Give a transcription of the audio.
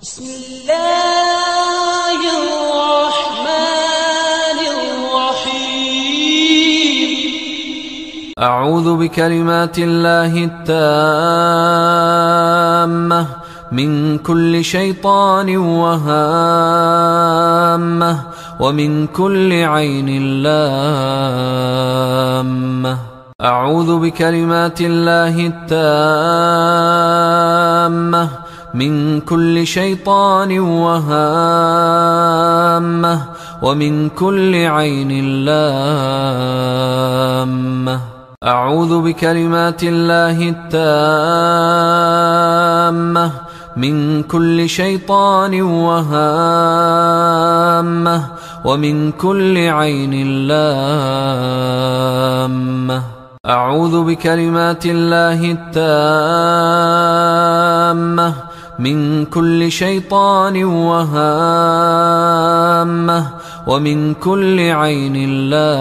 بسم الله الرحمن الرحيم. أعوذ بكلمات الله التامة من كل شيطان وهامة ومن كل عين لامة. أعوذ بكلمات الله التامة من كل شيطان وهامة ومن كل عين لامة. أعوذ بكلمات الله التامة من كل شيطان وهامة ومن كل عين لامة. أعوذ بكلمات الله التامة من كل شيطان وهامة ومن كل عين لامة.